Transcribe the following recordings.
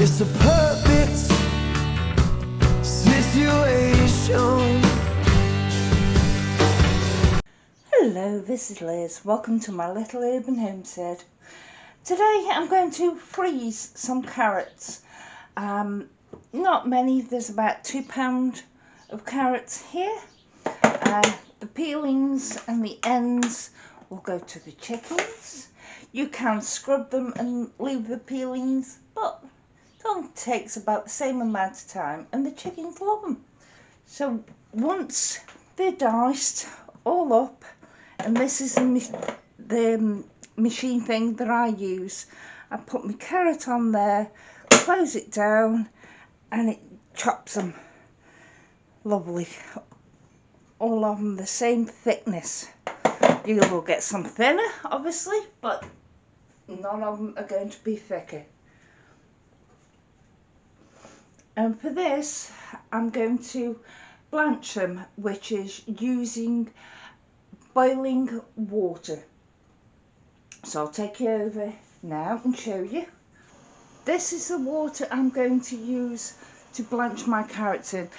It's a perfect situation. Hello, this is Liz. Welcome to my little urban homestead. Today I'm going to freeze some carrots. Not many, there's about £2 of carrots here. The peelings and the ends will go to the chickens. You can scrub them and leave the peelings, but it only takes about the same amount of time and the chickens love them. So once they're diced all up, and this is the machine thing that I use, I put my carrot on there, close it down, and it chops them lovely. All of them the same thickness. You will get some thinner, obviously, but none of them are going to be thicker. And for this, I'm going to blanch them, which is using boiling water. So I'll take you over now and show you. This is the water I'm going to use to blanch my carrots in.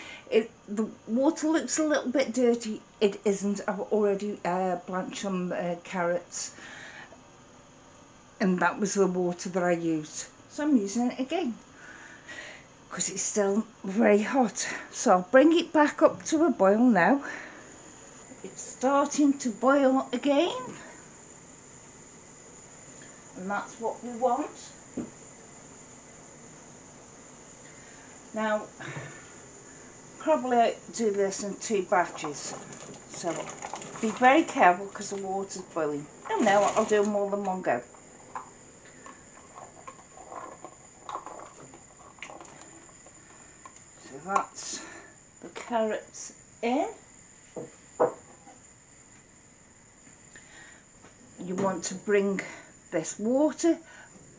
The water looks a little bit dirty. It isn't. I've already blanched some carrots, and that was the water that I used. So I'm using it again because it's still very hot. So I'll bring it back up to a boil now. It's starting to boil again, and that's what we want. Now, probably do this in 2 batches, so be very careful because the water's boiling. And now I'll do more than one go. So that's the carrots in. You want to bring this water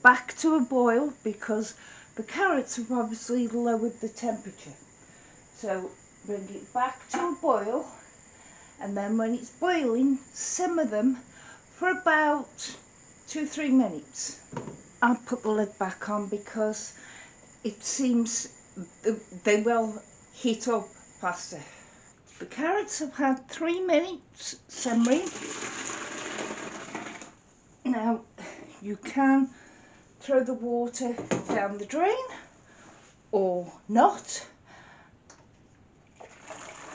back to a boil because the carrots have obviously lowered the temperature. So bring it back to a boil, and then when it's boiling, simmer them for about 2-3 minutes. I'll put the lid back on because it seems they will heat up faster. The carrots have had 3 minutes simmering. Now you can throw the water down the drain or not.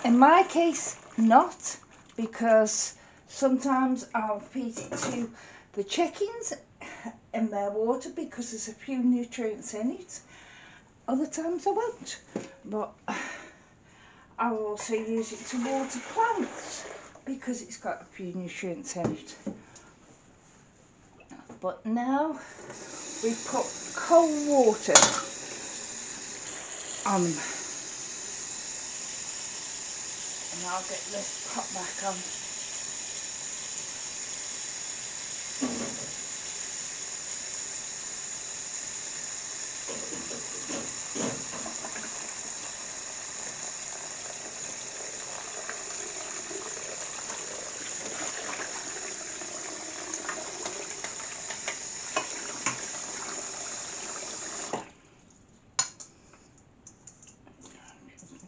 In my case, not, because sometimes I'll feed it to the chickens in their water because there's a few nutrients in it. Other times I won't, but I'll also use it to water plants because it's got a few nutrients in it. But now we put cold water on them. And I'll get this pot back on.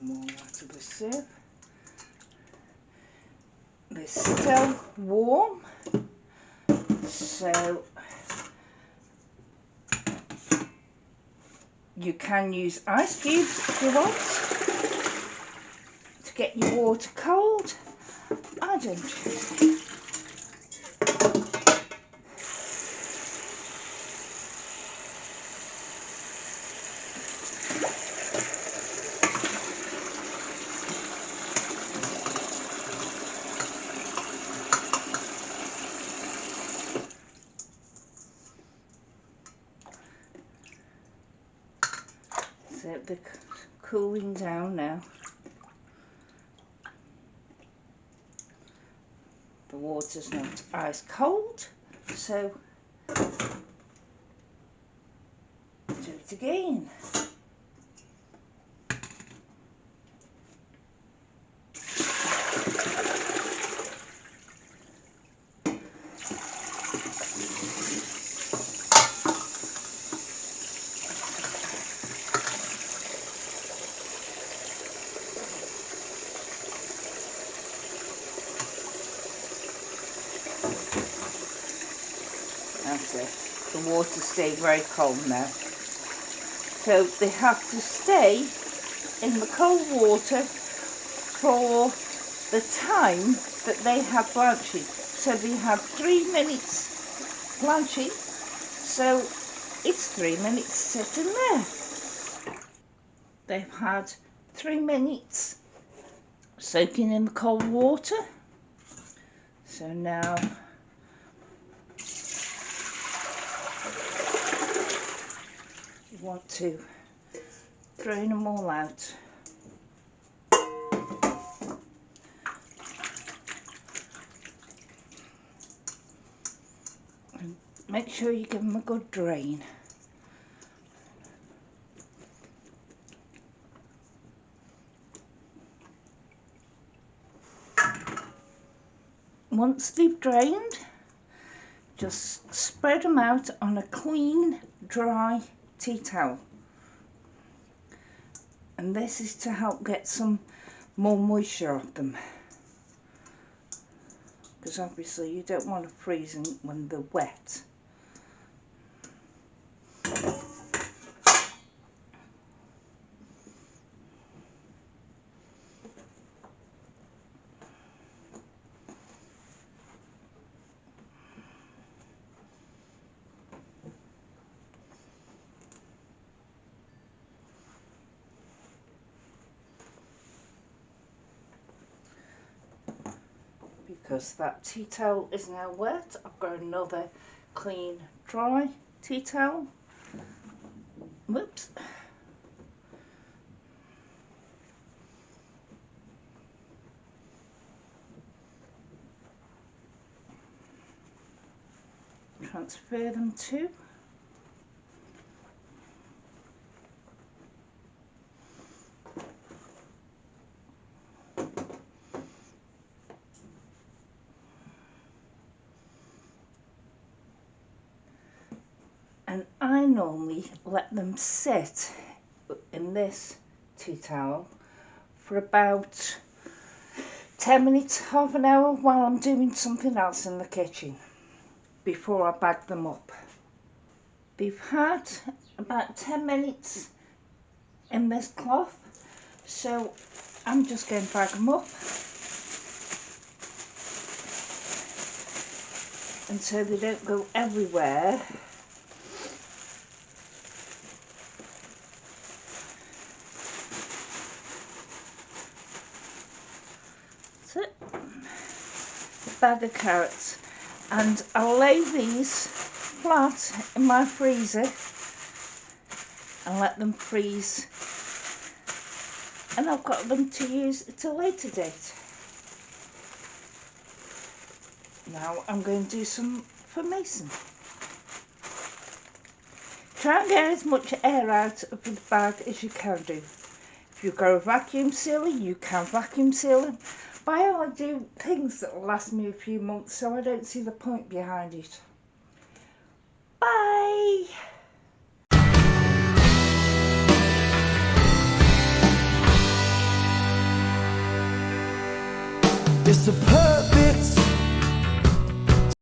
More out of the sieve. They're still warm, so you can use ice cubes if you want to get your water cold. I don't. So they're cooling down now. The water's not ice cold, so do it again. That's it. The water stayed very cold now. So they have to stay in the cold water for the time that they have blanching. So they have 3 minutes blanching, so it's 3 minutes sitting there. They've had 3 minutes soaking in the cold water. So now you want to drain them all out. And make sure you give them a good drain. Once they've drained, just spread them out on a clean, dry tea towel. And this is to help get some more moisture off them. Because obviously you don't want to freeze them when they're wet. Because that tea towel is now wet, I've got another clean, dry tea towel. Whoops. Transfer them to. And I normally let them sit in this tea towel for about 10 minutes, half an hour while I'm doing something else in the kitchen before I bag them up. They've had about 10 minutes in this cloth, so I'm just going to bag them up. And so they don't go everywhere. That's it. Bag of carrots. And I'll lay these flat in my freezer and let them freeze. And I've got them to use at a later date. Now I'm going to do some for Mason. Try and get as much air out of the bag as you can do. If you've got a vacuum sealer, you can vacuum seal them. But I only do things that will last me a few months, so I don't see the point behind it. Bye! It's a perfect